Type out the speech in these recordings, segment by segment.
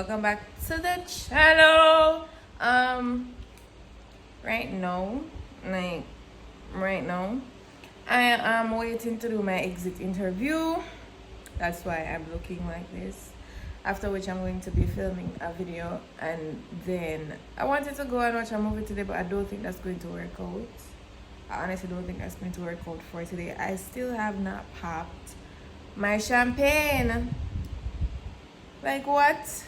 welcome back to the channel. Right now, I am waiting to do my exit interview. That's why I'm looking like this. After which I'm going to be filming a video, and then I wanted to go and watch a movie today, but I don't think that's going to work out. I honestly don't think that's going to work out for today. I still have not popped my champagne. Like what?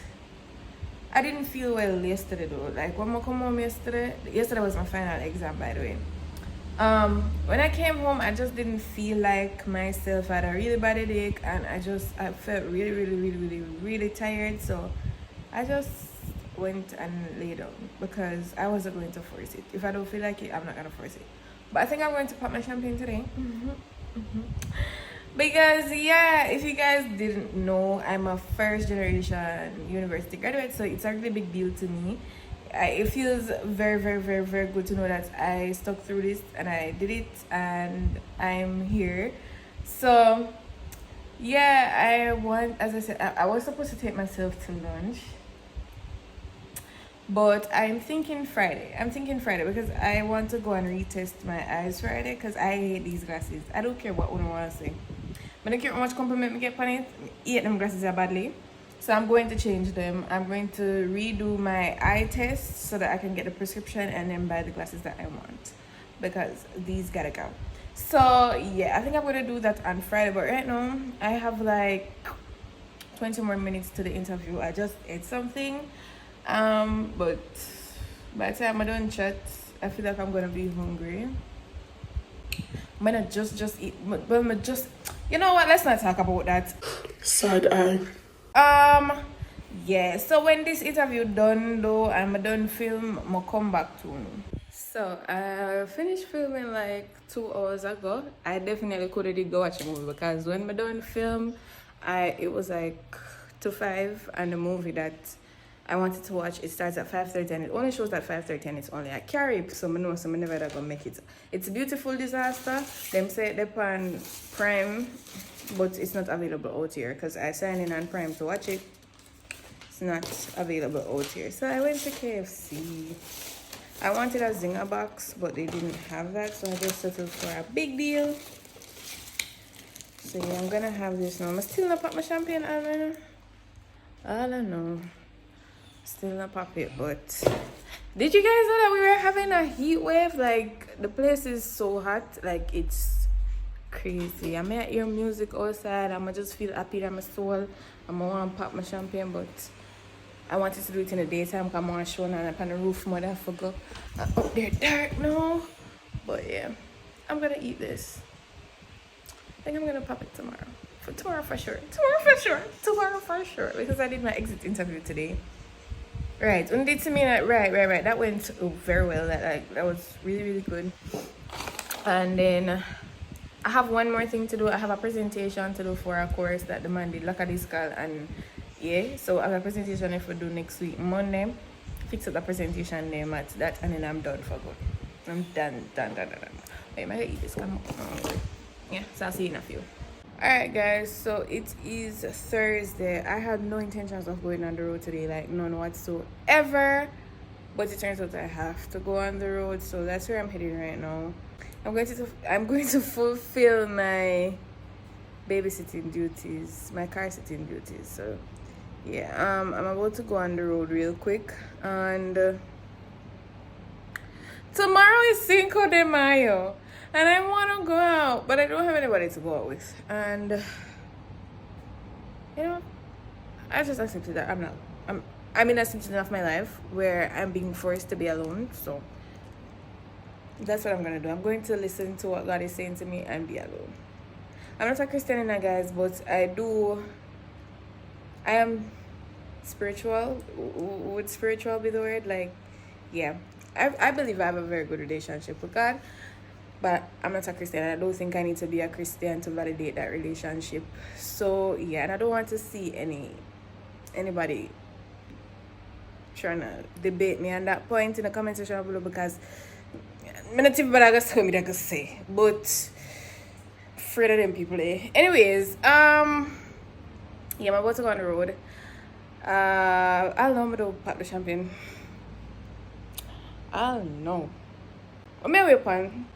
I didn't feel well yesterday though. Like when I come home yesterday was my final exam, by the way. When I came home, I just didn't feel like myself. I had a really bad headache, and I felt really tired. So I just went and lay down because I wasn't going to force it. If I don't feel like it, I'm not gonna force it. But I think I'm going to pop my champagne today. Because yeah, if you guys didn't know, I'm a first generation university graduate, so it's a really big deal to me. It feels very good to know that I stuck through this and I did it and I'm here. So yeah, as I said, I was supposed to take myself to lunch, but I'm thinking Friday because I want to go and retest my eyes Friday because I hate these glasses. I don't care what one want to say. I don't care how much compliment me get on it. I hate them glasses badly. So I'm going to change them. I'm going to redo my eye test so that I can get the prescription and then buy the glasses that I want. Because these gotta go. So yeah, I think I'm gonna do that on Friday. But right now, I have like 20 more minutes to the interview. I just ate something. But by the time I don't chat, I feel like I'm gonna be hungry. I'm gonna just eat, but I'm just, you know what? Let's not talk about that. Side eye. Yeah. So when this interview done though, I'm done film, I'll come back to you. So I finished filming like 2 hours ago. I definitely couldn't go watch a movie because when I done film, it was like 2:05, and the movie that I wanted to watch, it starts at 5:30 and it only shows at 5:30 and it's only at Carib, so I know I'm never gonna make it. It's a beautiful disaster. Them say they're on Prime, but it's not available out here because I signed in on Prime to watch it. It's not available out here. So I went to KFC. I wanted a Zinger box, but they didn't have that, so I just settled for a big deal. So yeah, I'm gonna have this now. I'm still not pop my champagne, Anna. All I know. Still not pop it, but did you guys know that we were having a heat wave? Like the place is so hot, like it's crazy. I may hear music outside. I'ma just feel happy in my soul. I'ma want to pop my champagne, but I wanted to do it in the daytime. Come on, show and up on the roof, mother. I forgot. Up there dark now, but yeah, I'm gonna eat this. I think I'm gonna pop it tomorrow. Tomorrow for sure, because I did my exit interview today. Right, when did to me that right. That went very well. That was really good. And then I have one more thing to do. I have a presentation to do for a course that demanded Lacadiscal, and yeah, so I have a presentation if we do next week Monday. Fix up the presentation name at that, and then I'm done for good. I'm done. Wait, am I gonna eat this? Come on. Yeah, so I'll see you in a few. Alright guys, so it is Thursday. I had no intentions of going on the road today, like none whatsoever. But it turns out I have to go on the road, so that's where I'm heading right now. I'm going to fulfill my babysitting duties, my car sitting duties. So yeah, I'm about to go on the road real quick, and tomorrow is Cinco de Mayo. And I want to go out, but I don't have anybody to go out with. And, you know, I just accepted that I'm in a season of my life where I'm being forced to be alone. So, that's what I'm going to do. I'm going to listen to what God is saying to me and be alone. I'm not a Christian, guys, but I am spiritual. Would spiritual be the word? Like, yeah. I believe I have a very good relationship with God. But I'm not a Christian. I don't think I need to be a Christian to validate that relationship. So yeah, and I don't want to see anybody trying to debate me on that point in the comment section below, because I'm not even what I can say. But afraid of them people. Anyways, yeah, I'm about to go on the road. I'll know me to pop the champagne. I'll know. What me a weapon?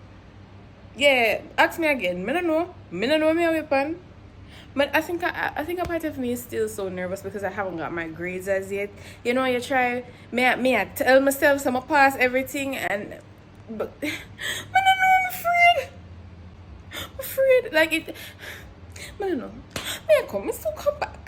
Yeah, ask me again. Me don't know. Me don't know me a weapon. But I think a part of me is still so nervous because I haven't got my grades as yet. You know, you try me I tell myself so I'm pass everything and but I don't know, I'm afraid. I'm afraid. Like it I don't know. May I come? Me still come back.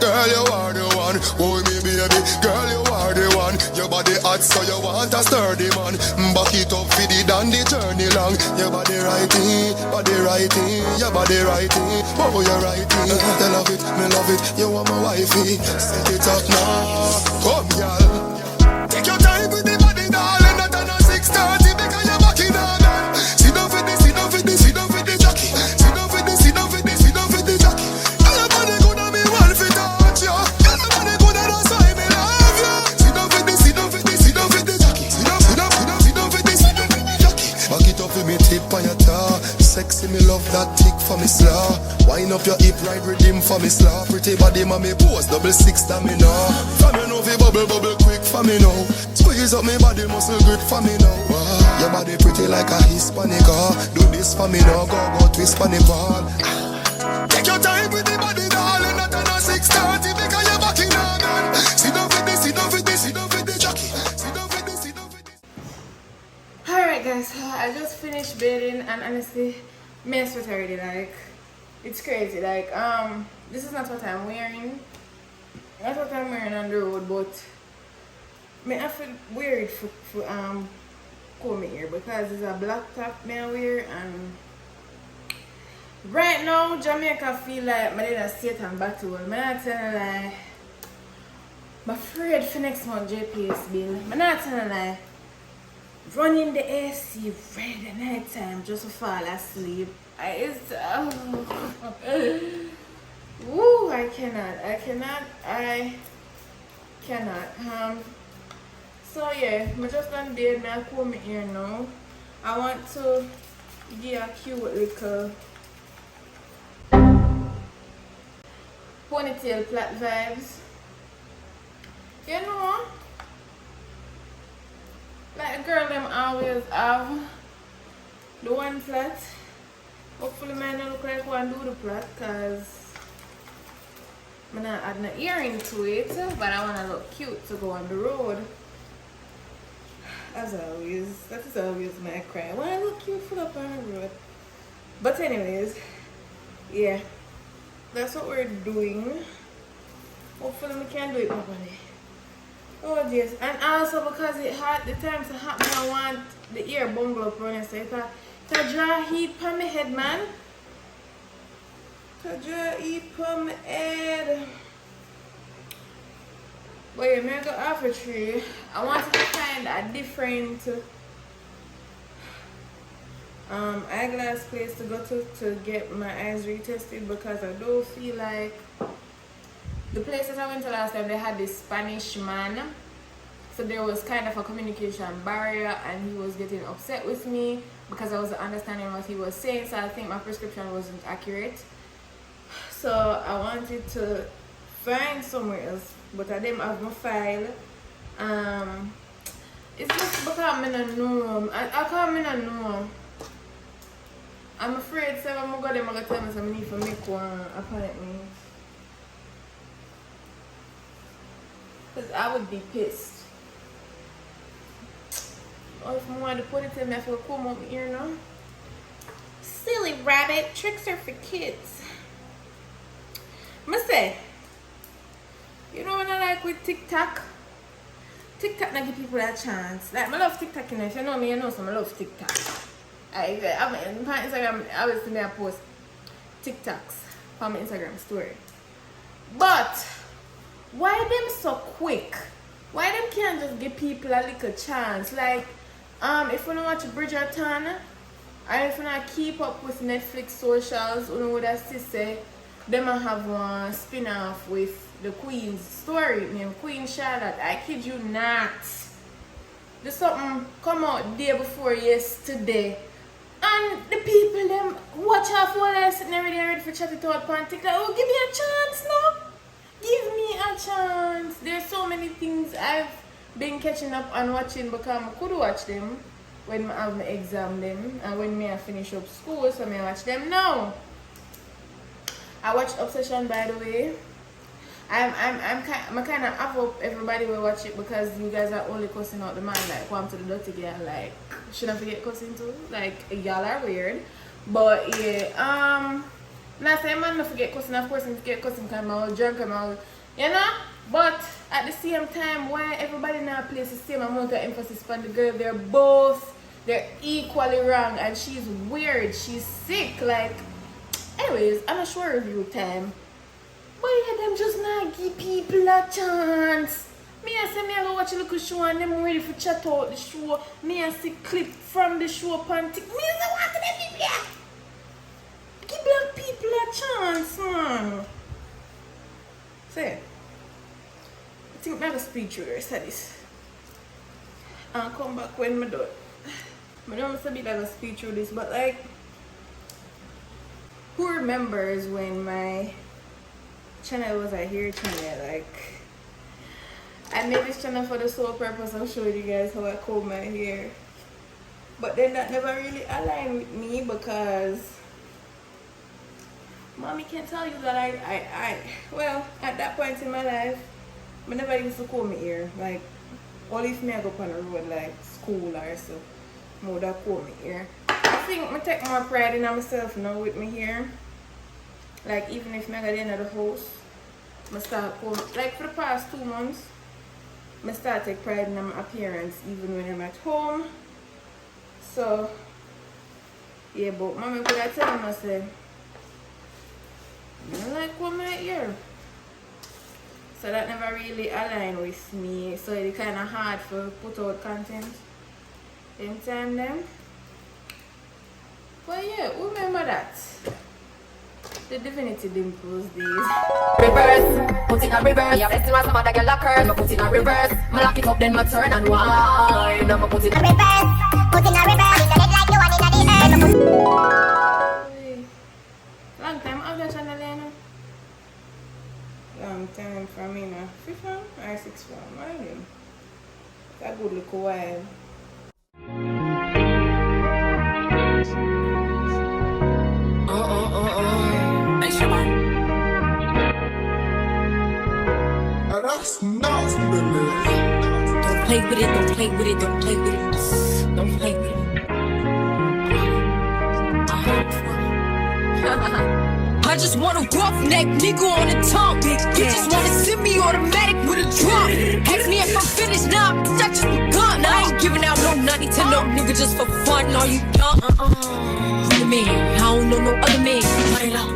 Girl, you are the one. Oh, me baby. Girl, you are the one. Your body hot, so you want a sturdy man. Back it up for the down the journey long. Your body righty, your body righty. Oh, you're righty. You love it, me love it. You want my wifey. Set it up now. Come, girl. Take your time with the body, darling. Not on a 6:30 because you're back in order. Sit down for this, sit down for this, sit down for the jockey. Sit down for this, sit down for this, sit down for the jockey. Your body good and me want fit touch you. Your body good and that's why me love you. Sit down for this, sit down for this, sit down for the jockey. Sit down, sit down, sit down, sit down for this, sit down for the jockey. Back it up with me tip on your toe. Sexy, me love that tick for me slow. Wind up your hip, ride rhythm for me slow. Pretty body, mommy pose, 6 that me know. From you know, fi bubble, bubble quick for me now. Squeeze up me body, muscle grip for me now. Your body pretty like a Hispanic, do this for me now, go twist for the ball. Take your time with the body, darling, not on a 6:30 because you're back in order. Sit down for this, sit down for this, sit down for the jockey. Sit down for this, sit down for this. Alright guys, so I just finished bathing and honestly, me sweat already, like it's crazy. Like this is not what I'm wearing. That's what I'm wearing on the road, but I feel weird for comb it here because it's a black top me I wear and right now Jamaica feel like my dad Satan battle. I'm not telling a lie. I'm afraid for next month JPS bill. I'm not telling a lie. Running the AC right at night time just to fall asleep. Woo, I cannot. So yeah, I just done bathe me and comb my hair now. I want to give a cute little ponytail plait vibes. You know, like a girl them always have the one plait. Hopefully mine don't look like one do the plait because I'm not add no earring to it, but I want to look cute to go on the road. As always, that is always my cry. I want to look cute for up on the road. But anyways, yeah, that's what we're doing. Hopefully we can do it properly. Oh yes, and also because it hot, the times are hot, I want the ear bungle up on it. So it's a draw heat from my head, man. To draw heat from my head. But yeah, I go off a tree. I wanted to find a different eyeglass place to go to get my eyes retested because I don't feel like the places I went to last time they had this Spanish man, so there was kind of a communication barrier and he was getting upset with me because I wasn't understanding what he was saying, so I think my prescription wasn't accurate. So I wanted to find somewhere else, but I didn't have my file. It's just because I'm in a know. I can't know. I'm afraid so I'm gonna go there and tell me something need to make one appointment. Because I would be pissed. Or if I wanted to put it in me, I feel cool over here now. Silly rabbit, tricks are for kids. Must say, you know what I like with TikTok? TikTok not give people a chance. Like, I love TikTok, and if you know me, you know some I love TikTok. I mean, on Instagram, obviously I post TikToks on my Instagram story. But why them so quick? Why them can't just give people a little chance? Like, If you don't watch Bridgerton, and if you not keep up with Netflix socials, you know what I say, them I have one spin-off with the Queen's story named Queen Charlotte. I kid you not. There's something come out day before yesterday. And the people them watch off while I sitting there ready for chat it out on TikTok. Oh, give me a chance now. Give me a chance. There's so many things I've been catching up and watching because I could watch them when I have my exam them and when I finish up school, so I watch them now. I watched Obsession, by the way. I'm kind of up up everybody will watch it because you guys are only cussing out the man like come to the dirty girl like shouldn't forget cussing too like y'all are weird, but yeah not saying man not forget cussing, of course I forget cussing because I'm all drunk, I'm all you know, but at the same time why everybody now place the same amount of emphasis on the girl, they're equally wrong and she's weird, she's sick. Like anyways, I'm not sure review time. But yeah, them just not give people a chance. Me I say me I go watch a little show and them ready for chat out the show. Me I see clip from the show upon TikTok. Me I say what to them people here? Give black people a chance, man. Say, I think I'm a speed through the rest of this. I'll come back when I'm done. I don't want to be like a speed through this, but like, who remembers when my channel was a hair channel? Like, I made this channel for the sole purpose of showing you guys how I comb my hair, but then that never really aligned with me because mommy can tell you that I well at that point in my life I never used to comb my hair. Like only if me I go on the road like school or so I would have comb my hair. I think I take more pride in myself now with my hair. Like even if I go to the end of the house, I start comb. Like for the past 2 months, I start to take pride in my appearance even when I'm at home. So yeah, but mommy could I tell me I say I don't like comb my hair. So that never really aligned with me. So it's kinda hard for put out content in time then. But yeah, remember that. The Divinity Dimples days. Reverse, put in a reverse. Yeah, blessing was some other girl locker. Put in a reverse. Me lock it up, then me turn and wine. I'ma put in a reverse. Put in a reverse. In the head like the one in the earth. Long time I've done channel there now. Long time for me now. 5th one or 6th one? I don't know. It's a good look while. That's nasty, baby. Don't play with it, don't play with it, don't play with it. Don't play with it. I just want a roughneck nigga on the tongue. You just wanna send me automatic with a drum. Ask me if I'm finished now, nah, I just begun. I ain't giving out no money to no nigga just for fun. Are you dumb? The man, I don't know no other man.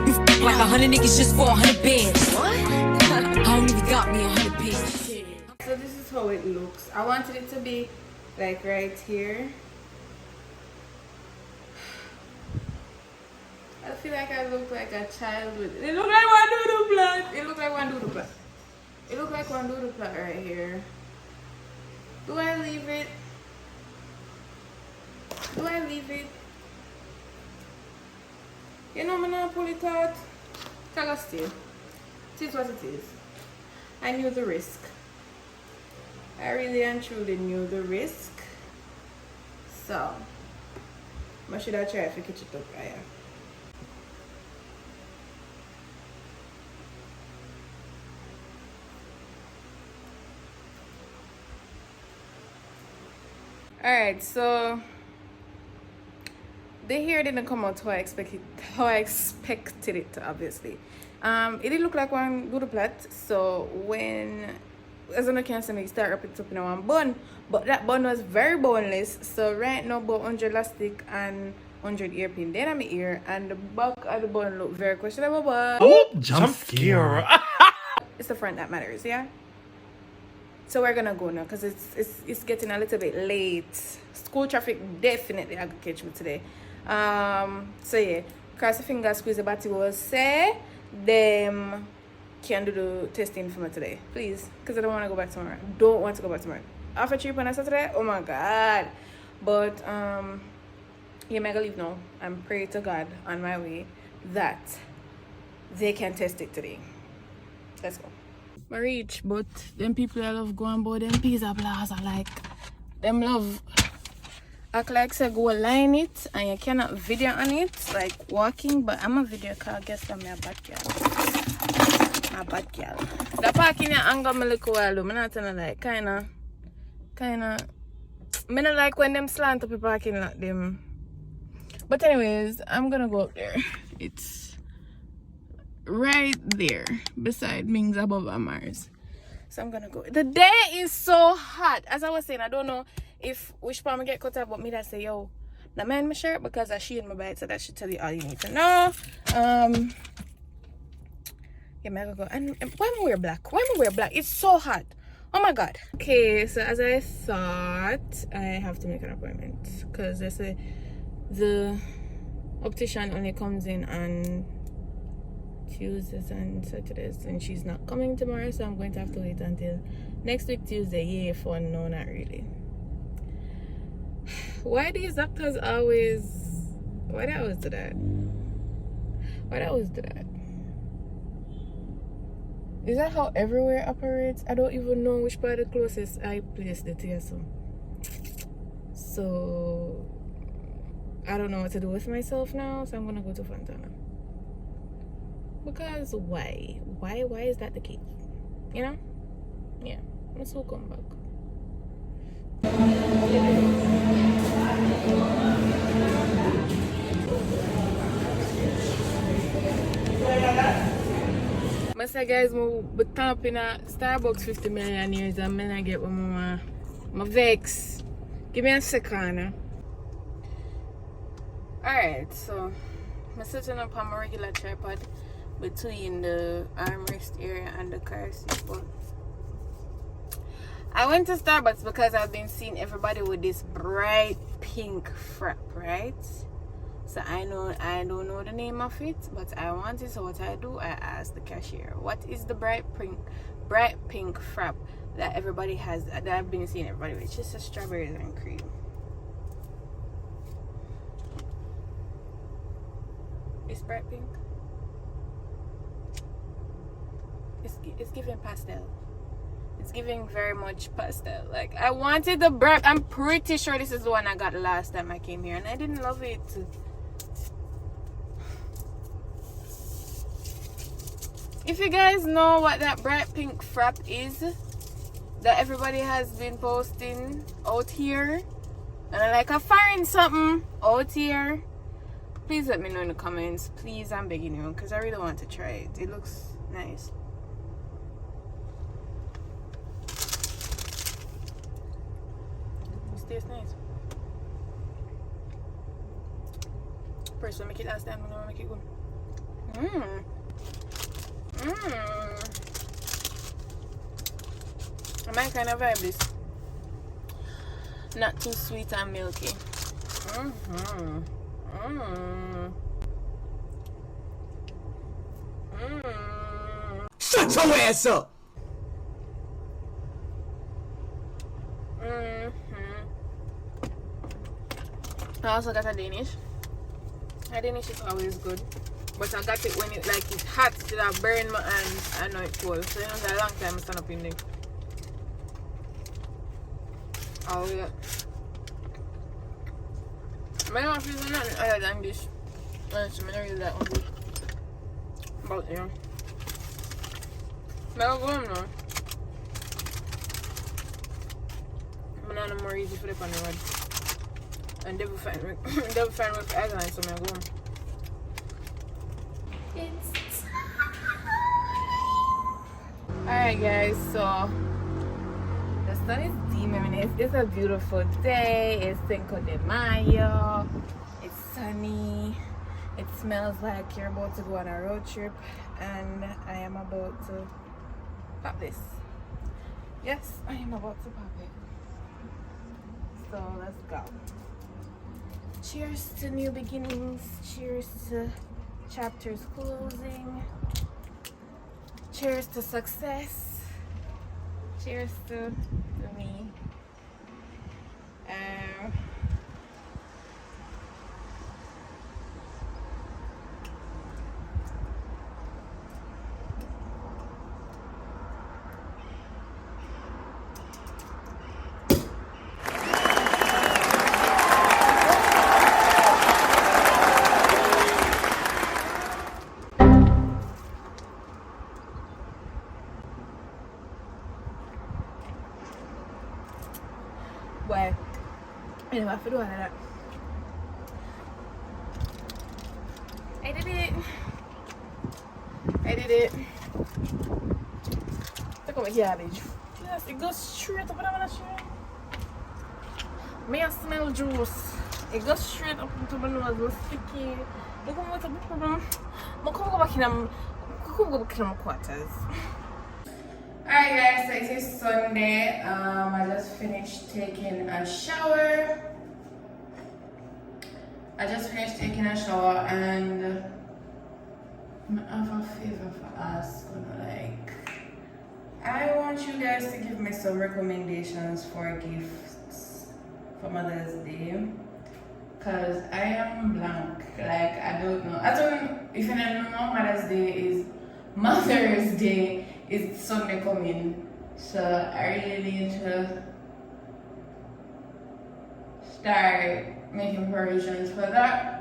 You f like 100 niggas just for 100 bands. What? I don't even got me 100 bands. So this is how it looks. I wanted it to be like right here. I feel like I look like a child with it. Look like one doodle plant. It look like one doodle plant. It look like one doodle plant right here. Do I leave it? Do I leave it? You know, I'm gonna pull it out. Tell us still. It is what it is. I knew the risk. I really and truly knew the risk. So, I should have tried to catch it up higher. Alright, so the hair didn't come out how I expected it to, obviously. It didn't look like one doodle plait, so when as you can see me start wrapping it up in one bun, but that bun was very boneless. So right now about 100 elastic and 100 hairpin then on my ear, and the back of the bun look very questionable, but oh, jump scare. it's the front that matters, yeah. So we're gonna go now because it's getting a little bit late. School traffic definitely I could catch me today. So yeah, cross the fingers, squeeze the body will say them can do the testing for me today, please, because I don't want to go back tomorrow. Don't want to go back tomorrow. After trip on a Saturday, oh my god. But yeah, mega leave now. I'm praying to God on my way that they can test it today. Let's go. I reach, but them people that love going about them pizza plaza, like them love act like say go line it and you cannot video on it, like walking, but I'm a video car, guess I'm a bad girl. My bad girl. The parking here anger me look while though. I'm not telling like kinda me not like when them slant up the parking lot them. But anyways, I'm gonna go up there. It's right there beside Ming's above Mars. So I'm gonna go. The day is so hot. As I was saying, I don't know if which part I get cut out, but me that say yo, the man my shirt because I shade my bite, so that should tell you all you need to know. Yeah, I'm gonna go. And why am I wear black? Why am I wear black? It's so hot. Oh my god. Okay, so as I thought, I have to make an appointment because they say the optician only comes in on Tuesdays and Saturdays, and she's not coming tomorrow, so I'm going to have to wait until next week Tuesday. Yeah, fun. No, not really. Why these doctors always? Why they always do that? Why they always do that? Is that how everywhere operates? I don't even know which part the closest I placed it here. So I don't know what to do with myself now, so I'm gonna go to Fontana. Because why? Why is that the case? You know? Yeah. Let's all come back. I say guys, I turn up in a Starbucks 50 million years and I get my vex. Give me a second. Alright, so I'm sitting up on my regular tripod between the armrest area and the car seat. But I went to Starbucks because I've been seeing everybody with this bright pink frap, right? So I don't know the name of it, but I want it. So what I do, I ask the cashier, what is the bright pink frap that everybody has, that I've been seeing everybody with? It's just a strawberries and cream. It's bright pink. It's giving pastel. It's giving very much pastel. Like I wanted the bright. I'm pretty sure this is the one I got the last time I came here, and I didn't love it. If you guys know what that bright pink frap is that everybody has been posting out here, and I like a find something out here, please let me know in the comments. Please, I'm begging you, because I really want to try it. It looks nice. It tastes nice. First, we'll make it last time, I'm gonna make it good. I might kind of vibe this. Not too sweet and milky. Shut your ass up! I also got a Danish. A Danish is always good. But I got it when it like it's hot, so I burn my hands. I know it's cold. So you know, it's a long time I stand up in there. Oh yeah. My mouth is nothing other than this. So I don't really like one. But yeah. I'll go home now. I'm not no more easy for the pan the road. And devil find work for Errands, so I'll go home. Alright guys, so the sun is steaming. It's a beautiful day. It's Cinco de Mayo. It's sunny. It smells like you're about to go on a road trip, and I am about to pop this. Yes, I am about to pop it. So let's go. Cheers to new beginnings. Cheers to chapters closing. Cheers to success. Cheers to me. Well, anyway, I have to do all of that. I did it. Look at my garbage. Yes, it goes straight up in my nose. May I smell juice? It goes straight up into my nose. It's sticky. Look at what's the problem. I'm going to go back in my quarters. Alright guys, so it is Sunday. I just finished taking a shower. and I have a favor for us. I want you guys to give me some recommendations for gifts for Mother's Day. Cause I am blank. Like I don't know. I don't if you don't know Mother's Day is Sunday coming. So I really need to start making provisions for that.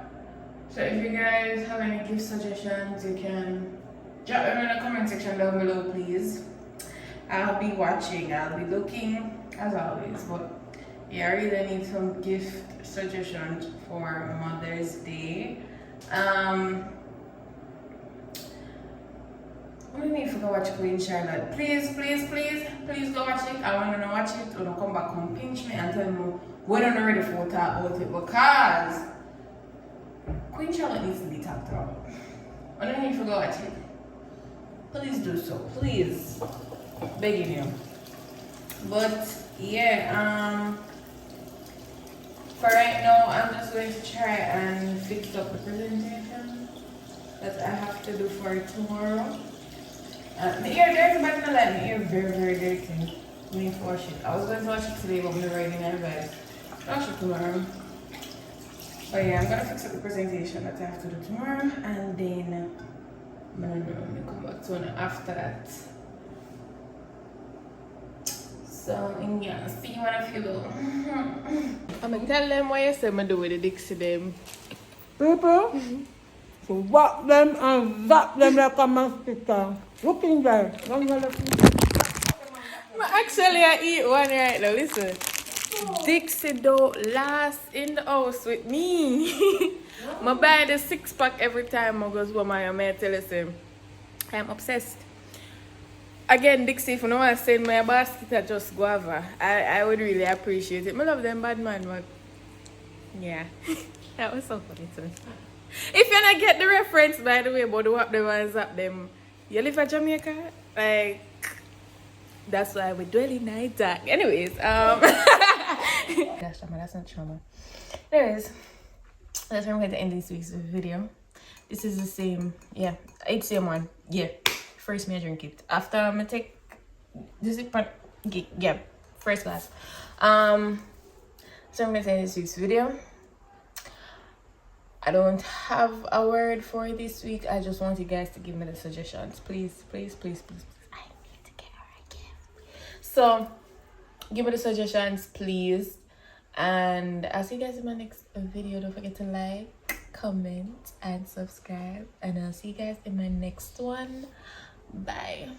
So if you guys have any gift suggestions, you can drop them in the comment section down below, please. I'll be watching, I'll be looking as always. But yeah, I really need some gift suggestions for Mother's Day. We need to go watch Queen Charlotte. Please go watch it. I want to watch it. Or come back and pinch me and tell me when I'm ready for talk about it, because Queen Charlotte needs to be talked about. I don't need to go watch it. Please do so. Please. Begging you. But yeah, for right now, I'm just going to try and fix up the presentation that I have to do for tomorrow. The ear, there's a bad light. My ear very dirty. I need to wash it. I was going to wash it today, but I'm already in advice. Wash it tomorrow. But yeah, I'm gonna fix up the presentation that I have to do tomorrow, and then I'm gonna come back to it after that. So yeah, see you when I feel. I'm gonna tell them what you say I'm do with the Dixie them. People, so whack them and zap them like a mosquito. Looking there. Actually, I eat one right now. Listen, Dixie don't last in the house with me. I buy the 6-pack every time I go to my tell you, I'm obsessed. Again, Dixie, if you don't want to send my basket, I just guava. I would really appreciate it. I love them bad man, but yeah, that was so funny too. If you not get the reference, by the way, but the what them and zap them, you live in Jamaica, like that's why we dwell in night dark. Anyways, that's not trauma. Anyways, that's where I'm going to end this week's video. This is the same, yeah, it's the same one, yeah. First me I drink it. After I'm gonna take this yeah, first glass. So I'm gonna end this week's video. I don't have a word for this week. I just want you guys to give me the suggestions. Please. I need to get her again. So give me the suggestions, please. And I'll see you guys in my next video. Don't forget to like, comment, and subscribe. And I'll see you guys in my next one. Bye.